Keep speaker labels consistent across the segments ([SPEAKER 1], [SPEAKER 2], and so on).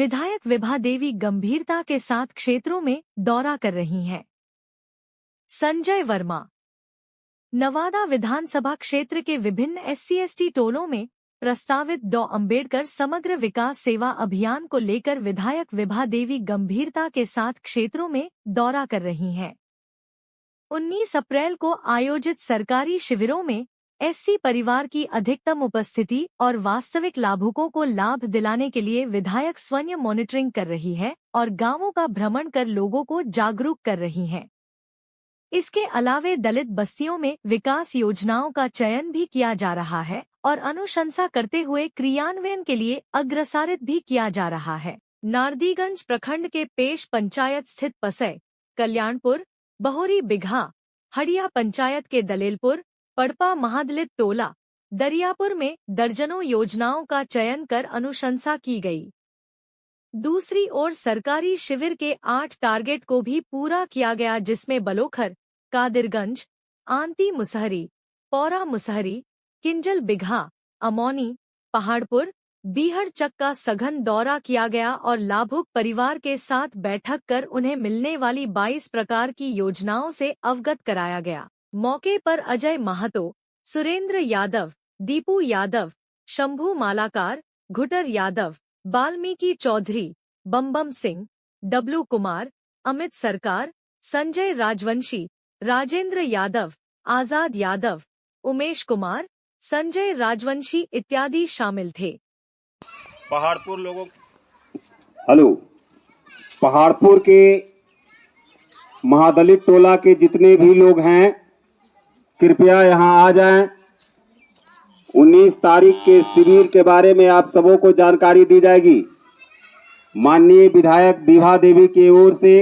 [SPEAKER 1] विधायक विभा देवी गंभीरता के साथ क्षेत्रों में दौरा कर रही हैं। संजय वर्मा। नवादा विधानसभा क्षेत्र के विभिन्न SC/ST टोलों में प्रस्तावित डॉ. अंबेडकर समग्र विकास सेवा अभियान को लेकर विधायक विभा देवी गंभीरता के साथ क्षेत्रों में दौरा कर रही हैं। 19 अप्रैल को आयोजित सरकारी शिविरों में SC परिवार की अधिकतम उपस्थिति और वास्तविक लाभुकों को लाभ दिलाने के लिए विधायक स्वयं मॉनिटरिंग कर रही है और गांवों का भ्रमण कर लोगों को जागरूक कर रही हैं। इसके अलावे दलित बस्तियों में विकास योजनाओं का चयन भी किया जा रहा है और अनुशंसा करते हुए क्रियान्वयन के लिए अग्रसारित भी किया जा रहा है। नारदीगंज प्रखंड के पेश पंचायत स्थित पसय, कल्याणपुर, बहोरी बिघा, हड़िया पंचायत के दलेलपुर, पड़पा महादलित टोला, दरियापुर में दर्जनों योजनाओं का चयन कर अनुशंसा की गई। दूसरी ओर सरकारी शिविर के 8 टारगेट को भी पूरा किया गया, जिसमें बलोखर, कादिरगंज, आंती मुसहरी, पौरा मुसहरी, किंजल बिघा, अमौनी, पहाड़पुर, बीहड़चक का सघन दौरा किया गया और लाभुक परिवार के साथ बैठक कर उन्हें मिलने वाली 22 प्रकार की योजनाओं से अवगत कराया गया। मौके पर अजय महतो, सुरेंद्र यादव, दीपू यादव, शंभू मालाकार, घुटर यादव, बाल्मीकि चौधरी, बम्बम सिंह, डब्लू कुमार, अमित सरकार, संजय राजवंशी, राजेंद्र यादव, आजाद यादव, उमेश कुमार, संजय राजवंशी इत्यादि शामिल थे।
[SPEAKER 2] पहाड़पुर लोगों
[SPEAKER 3] हेलो, पहाड़पुर के महादलित टोला के जितने भी लोग हैं कृपया यहाँ आ जाएं। 19 तारीख के शिविर के बारे में आप सबों को जानकारी दी जाएगी। माननीय विधायक विभा देवी की ओर से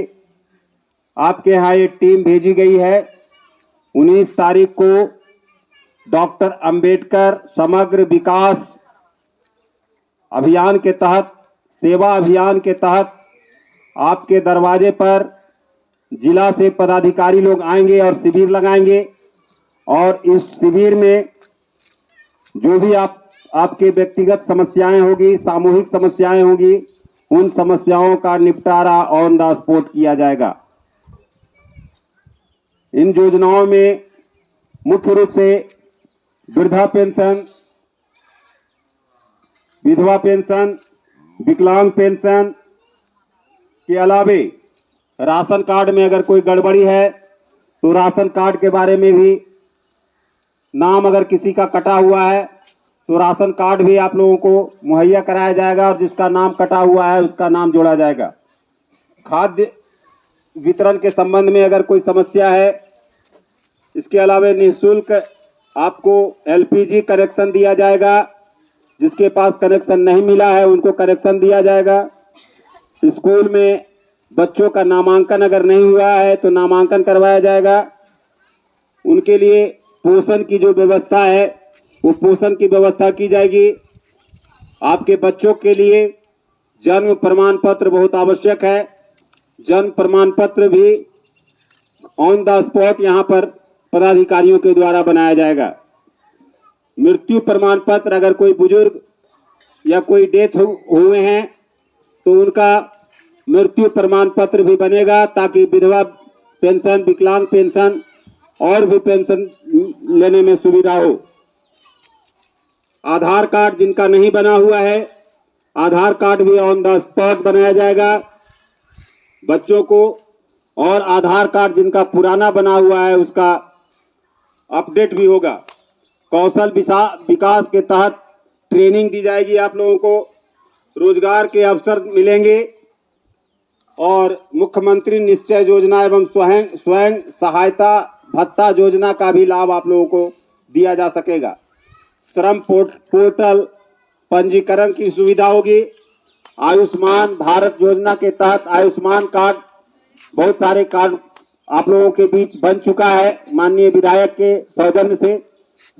[SPEAKER 3] आपके यहाँ एक टीम भेजी गई है। 19 तारीख को डॉक्टर अंबेडकर समग्र विकास अभियान के तहत, सेवा अभियान के तहत आपके दरवाजे पर जिला से पदाधिकारी लोग आएंगे और शिविर लगाएंगे और इस शिविर में जो भी आपके व्यक्तिगत समस्याएं होगी, सामूहिक समस्याएं होगी, उन समस्याओं का निपटारा ऑन द स्पॉट किया जाएगा। इन योजनाओं में मुख्य रूप से वृद्धा पेंशन, विधवा पेंशन, विकलांग पेंशन के अलावे राशन कार्ड में अगर कोई गड़बड़ी है तो राशन कार्ड के बारे में भी, नाम अगर किसी का कटा हुआ है तो राशन कार्ड भी आप लोगों को मुहैया कराया जाएगा और जिसका नाम कटा हुआ है उसका नाम जोड़ा जाएगा। खाद्य वितरण के संबंध में अगर कोई समस्या है, इसके अलावा निःशुल्क आपको LPG कनेक्शन दिया जाएगा। जिसके पास कनेक्शन नहीं मिला है उनको कनेक्शन दिया जाएगा। स्कूल में बच्चों का नामांकन अगर नहीं हुआ है तो नामांकन करवाया जाएगा। उनके लिए पोषण की जो व्यवस्था है वो पोषण की व्यवस्था की जाएगी। आपके बच्चों के लिए जन्म प्रमाण पत्र बहुत आवश्यक है। जन्म प्रमाण पत्र भी ऑन द स्पॉट यहाँ पर पदाधिकारियों के द्वारा बनाया जाएगा। मृत्यु प्रमाण पत्र, अगर कोई बुजुर्ग या कोई डेथ हुए हैं तो उनका मृत्यु प्रमाण पत्र भी बनेगा ताकि विधवा पेंशन, विकलांग पेंशन और भी पेंशन लेने में सुविधा हो। आधार कार्ड जिनका नहीं बना हुआ है, आधार कार्ड भी ऑन द स्पॉट बनाया जाएगा बच्चों को, और आधार कार्ड जिनका पुराना बना हुआ है उसका अपडेट भी होगा। कौशल विकास के तहत ट्रेनिंग दी जाएगी। आप लोगों को रोजगार के अवसर मिलेंगे और मुख्यमंत्री निश्चय योजना एवं स्वयं सहायता भत्ता योजना का भी लाभ आप लोगों को दिया जा सकेगा। श्रम पोर्टल पंजीकरण की सुविधा होगी। आयुष्मान भारत योजना के तहत आयुष्मान कार्ड, बहुत सारे कार्ड आप लोगों के बीच बन चुका है। माननीय विधायक के सौजन्य से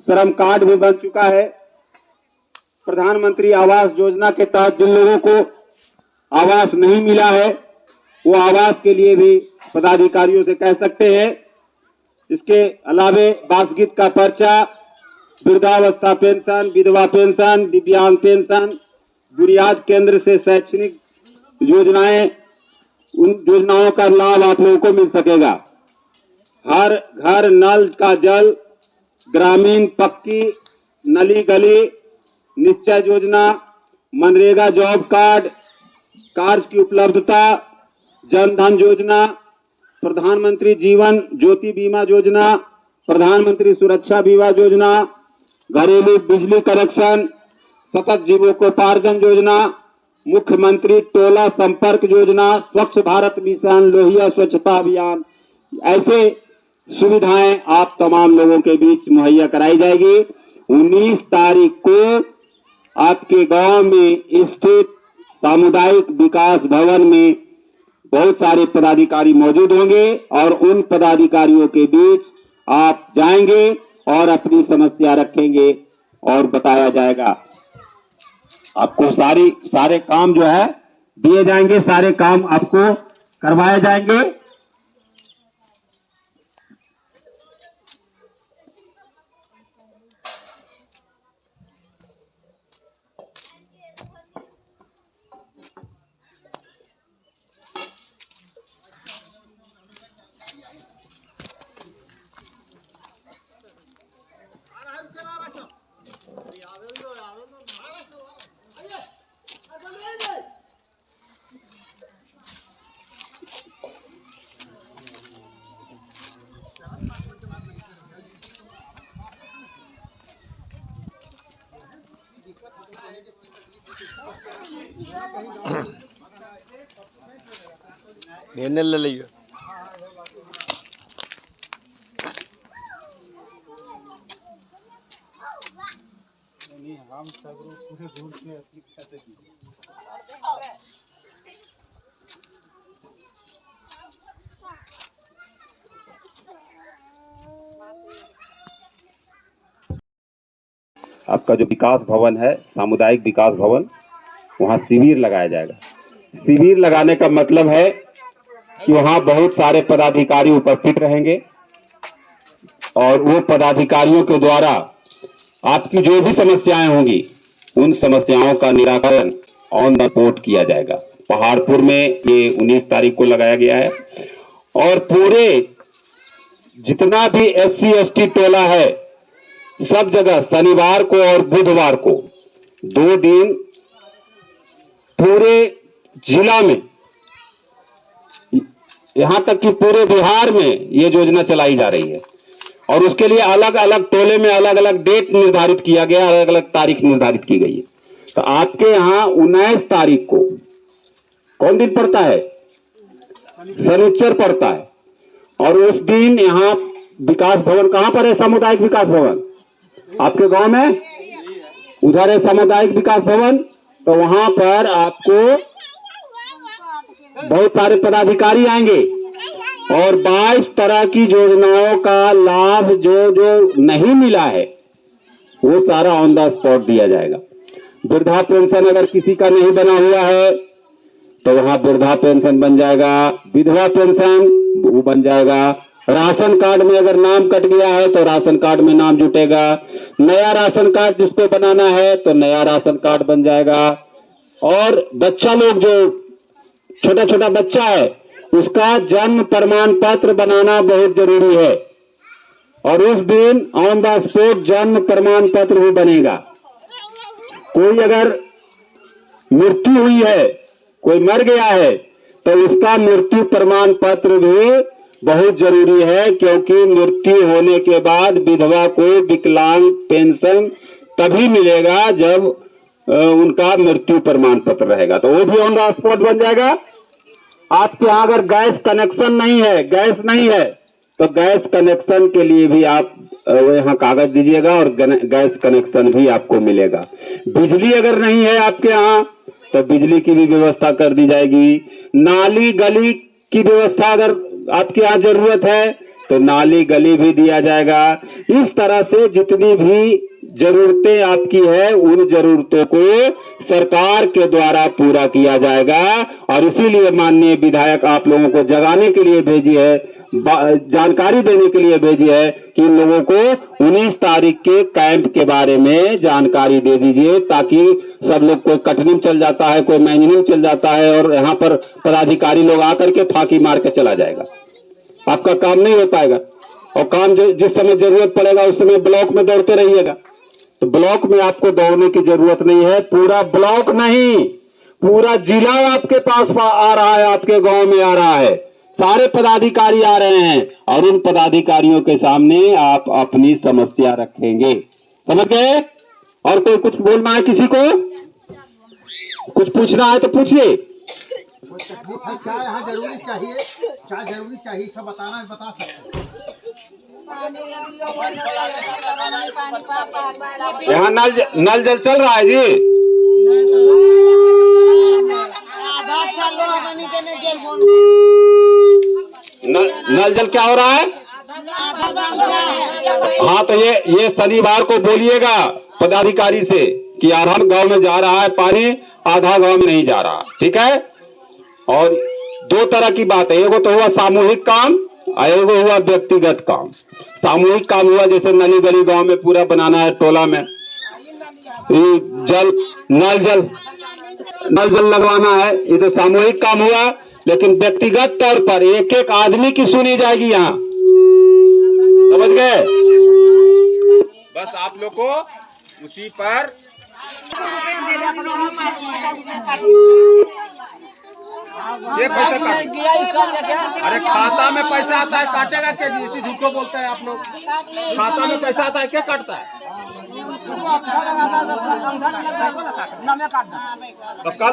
[SPEAKER 3] श्रम कार्ड भी बन चुका है। प्रधानमंत्री आवास योजना के तहत जिन लोगों को आवास नहीं मिला है वो आवास के लिए भी पदाधिकारियों से कह सकते हैं। इसके अलावे बासगीत का पर्चा, वृद्धावस्था पेंशन, विधवा पेंशन, दिव्यांग पेंशन, बुनियाद केंद्र से शैक्षणिक योजनाएं, उन योजनाओं का लाभ आप लोगों को मिल सकेगा। हर घर नल का जल, ग्रामीण पक्की नली गली, निश्चय योजना, मनरेगा जॉब कार्ड, कार्य की उपलब्धता, जन धन योजना, प्रधानमंत्री जीवन ज्योति बीमा योजना, प्रधानमंत्री सुरक्षा बीमा योजना, घरेलू बिजली कनेक्शन, सतत जीविकोपार्जन योजना, मुख्यमंत्री टोला संपर्क योजना, स्वच्छ भारत मिशन, लोहिया स्वच्छता अभियान, ऐसे सुविधाएं आप तमाम लोगों के बीच मुहैया कराई जाएगी। 19 तारीख को आपके गांव में स्थित सामुदायिक विकास भवन में बहुत सारे पदाधिकारी मौजूद होंगे और उन पदाधिकारियों के बीच आप जाएंगे और अपनी समस्या रखेंगे और बताया जाएगा। आपको सारे काम जो है दिए जाएंगे, सारे काम आपको करवाए जाएंगे।
[SPEAKER 2] ले लियो। हम सब पूरे घूम के अपनी खाते की आपका जो विकास भवन है, सामुदायिक विकास भवन, वहां शिविर लगाया जाएगा। शिविर लगाने का मतलब है कि वहां बहुत सारे पदाधिकारी उपस्थित रहेंगे और वो पदाधिकारियों के द्वारा आपकी जो भी समस्याएं होंगी उन समस्याओं का निराकरण ऑन द स्पॉट किया जाएगा। पहाड़पुर में ये 19 तारीख को लगाया गया है और पूरे जितना भी SC ST टोला है सब जगह शनिवार को और बुधवार को 2 दिन पूरे जिला में, यहां तक कि पूरे बिहार में ये योजना चलाई जा रही है और उसके लिए अलग अलग टोले में अलग अलग डेट निर्धारित किया गया, अलग अलग तारीख निर्धारित की गई है। तो आपके यहाँ 19 तारीख को कौन दिन पड़ता है? शनिचर पड़ता है और उस दिन यहाँ विकास भवन कहां पर है? सामुदायिक विकास भवन आपके गांव में उधर है सामुदायिक विकास भवन। तो वहां पर आपको बहुत सारे पदाधिकारी आएंगे और 22 तरह की योजनाओं का लाभ जो नहीं मिला है वो सारा ऑन द स्पॉट दिया जाएगा। वृद्धा पेंशन अगर किसी का नहीं बना हुआ है तो वहां वृद्धा पेंशन बन जाएगा, विधवा पेंशन वो बन जाएगा। राशन कार्ड में अगर नाम कट गया है तो राशन कार्ड में नाम जुटेगा। नया राशन कार्ड जिसको बनाना है तो नया राशन कार्ड बन जाएगा। और बच्चा लोग जो छोटा छोटा बच्चा है उसका जन्म प्रमाण पत्र बनाना बहुत जरूरी है और उस दिन ऑन द स्पॉट जन्म प्रमाण पत्र भी बनेगा। कोई अगर मृत्यु हुई है, कोई मर गया है तो उसका मृत्यु प्रमाण पत्र भी बहुत जरूरी है, क्योंकि मृत्यु होने के बाद विधवा को विकलांग पेंशन तभी मिलेगा जब उनका मृत्यु प्रमाण पत्र रहेगा। तो वो भी ऑन द स्पॉट बन जाएगा। आपके यहाँ अगर गैस कनेक्शन नहीं है, गैस नहीं है तो गैस कनेक्शन के लिए भी आप यहाँ कागज दीजिएगा और गैस कनेक्शन भी आपको मिलेगा। बिजली अगर नहीं है आपके यहाँ तो बिजली की भी व्यवस्था कर दी जाएगी। नाली गली की व्यवस्था अगर आपके यहाँ जरूरत है तो नाली गली भी दिया जाएगा। इस तरह से जितनी भी जरूरतें आपकी है उन जरूरतों को सरकार के द्वारा पूरा किया जाएगा और इसीलिए माननीय विधायक आप लोगों को जगाने के लिए भेजी है। जानकारी देने के लिए भेजी है कि इन लोगों को 19 तारीख के कैंप के बारे में जानकारी दे दीजिए, ताकि सब लोग, कोई कटनी चल जाता है, कोई मैंगनी चल जाता है और यहाँ पर पदाधिकारी लोग आकर के फांकी मार के चला जाएगा, आपका काम नहीं हो पाएगा। और काम जिस समय जरूरत पड़ेगा उस समय ब्लॉक में दौड़ते रहिएगा। तो ब्लॉक में आपको दौड़ने की जरूरत नहीं है, पूरा ब्लॉक नहीं, पूरा जिला आपके पास आ रहा है, आपके गांव में आ रहा है, सारे पदाधिकारी आ रहे हैं और उन पदाधिकारियों के सामने आप अपनी समस्या रखेंगे, समझ गए? और कोई कुछ बोलना है, किसी को कुछ पूछना है तो पूछिए।
[SPEAKER 4] चाय यहाँ जरूरी चाहिए, चाय जरूरी चाहिए, सब बताना है, बता सकते हैं।
[SPEAKER 2] यहाँ नल जल चल रहा है जी। नल जल क्या हो रहा है? हाँ, तो ये शनिवार को बोलिएगा पदाधिकारी से कि आधा गांव में जा रहा है पानी, आधा गांव में नहीं जा रहा, ठीक है? और दो तरह की बात है, एगो तो हुआ सामूहिक काम और एगो हुआ व्यक्तिगत काम। सामूहिक काम हुआ जैसे नली गली गांव में पूरा बनाना है, टोला में नल जल लगवाना है, ये तो सामूहिक काम हुआ। लेकिन व्यक्तिगत तौर पर एक एक आदमी की सुनी जाएगी यहाँ, समझ गए? बस आप लोग को उसी पर ये पैसा अरे खाता में पैसा आता है, काटेगा क्या जी? इसी झूठ को बोलते हैं आप लोग। खाता में पैसा आता है, क्या काटता है? तो कल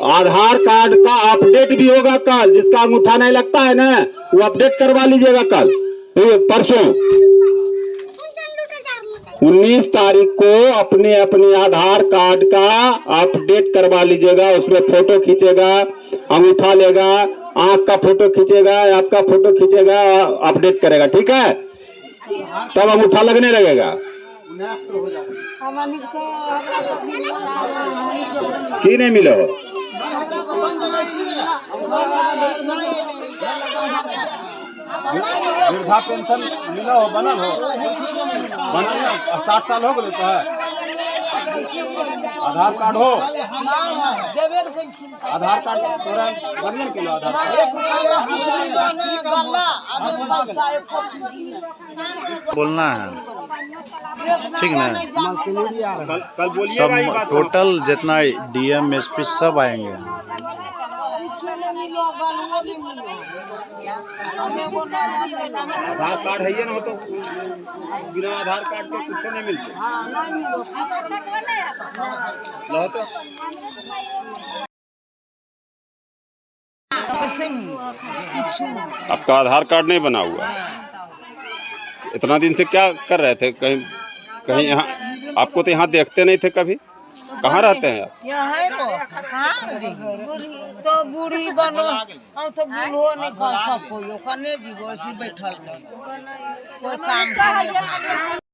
[SPEAKER 2] आधार कार्ड का अपडेट भी होगा, कल जिसका अंगूठा नहीं लगता है ना, वो अपडेट करवा लीजिएगा कल, परसों 19 तारीख को अपने अपने आधार कार्ड का अपडेट करवा लीजिएगा। उसमें फोटो खींचेगा, अंगूठा लेगा, आंख का फोटो खींचेगा, आपका फोटो खींचेगा, अपडेट करेगा, ठीक है? तब अंगूठा लगने लगेगा। की नहीं मिलो वृद्धा पेंशन मिला हो, बनल हो, 60 साल हो गए तो है। आधार कार्ड हो, आधार कार्ड तोरा बनल के लो आधार कार्ड
[SPEAKER 5] बोलना है, ठीक ना?
[SPEAKER 2] कल बोलिएगा।
[SPEAKER 5] सब टोटल जितना डीएम एसपी सब आएंगे।
[SPEAKER 2] आधार कार्ड है ये ना हो तो बिना आधार कार्ड के कुछ नहीं मिलते। लो तो आपका आधार कार्ड नहीं बना हुआ, इतना दिन से क्या कर रहे थे? कहीं यहाँ आपको तो यहाँ देखते नहीं थे कभी। कहाँ रहते हैं आप?
[SPEAKER 6] तो बूढ़ी बनो, हम तो बूढ़ो नहीं कर सको, बैठल कोई काम के